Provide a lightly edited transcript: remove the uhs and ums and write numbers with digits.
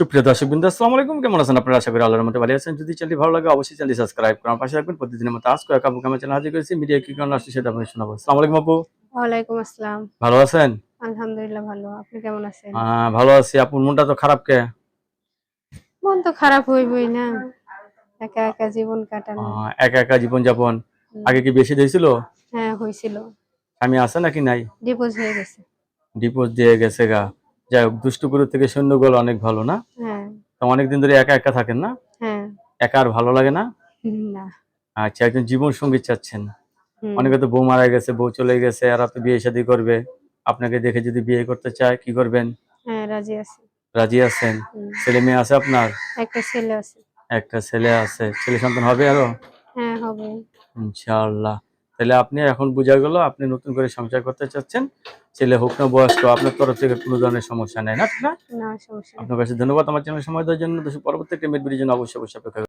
সুপ্রিয় দর্শকবৃন্দ, আসসালামু আলাইকুম। কেমন আছেন আপনারা? আশা করি আল্লাহর রহমতে ভালো আছেন। যদি চ্যানেলটি ভালো লাগে অবশ্যই চ্যানেলটি সাবস্ক্রাইব করুন, পাশে রাখবেন। প্রতিদিনের মতো আজকে এক আপুকে আমার চ্যানেল হাজির করেছি। মিডিয়া কি কারণে আসছে সেটা আপনাকে শোনাবো। আসসালামু আলাইকুম আপু, ওয়ালাইকুম আসসালাম। ভালো আছেন? আলহামদুলিল্লাহ ভালো। আপনি কেমন আছেন? ভালো আছি। আপুর মনটা তো খারাপ কে? মন তো খারাপ হইবই না। একা একা জীবন কাটানো। একা একা জীবনযাপন। হুম, আগে কি বেশি দিয়েছিল? হ্যাঁ হইছিল। স্বামী আছে নাকি নাই? ডিভোর্স হয়ে গেছে। ডিভোর্স দিয়ে গেছে গা। যাই হোক, দুষ্টুগুরু থেকে শূন্য গোল অনেক ভালো না? হ্যাঁ, তো অনেকদিন ধরে একা একা থাকেন না? হ্যাঁ। একা আর ভালো লাগে না? না। আচ্ছা, একজন জীবন সঙ্গী চাচ্ছেন। হুম, অনেকে তো বউ মারা গেছে, বউ চলে গেছে, আর আপনি বিয়ে শাদী করবে। আপনাকে দেখে যদি বিয়ে করতে চায় কি করবেন? হ্যাঁ রাজি আছি। রাজি আছেন? হুম, ছেলে মেয়ে আছে আপনার? একটা ছেলে আছে। একটা ছেলে আছে। ছেলে সন্তান হবে আরো? হ্যাঁ হবে। ইনশাআল্লাহ। তাহলে আপনি এখন বোঝা গেল আপনি নতুন করে সংসার করতে চাচ্ছেন। ছেলে হোক না বয়স্ক, আপনার তরফ থেকে কোনো ধরনের সমস্যা নাই, না? ঠিক না? না সমস্যা নেই। আপনার কাছে ধন্যবাদ আমার চ্যানেলে সময় দেওয়ার জন্য। পরবর্তী একটা মিট ভিডিওর জন্য অবশ্যই অপেক্ষা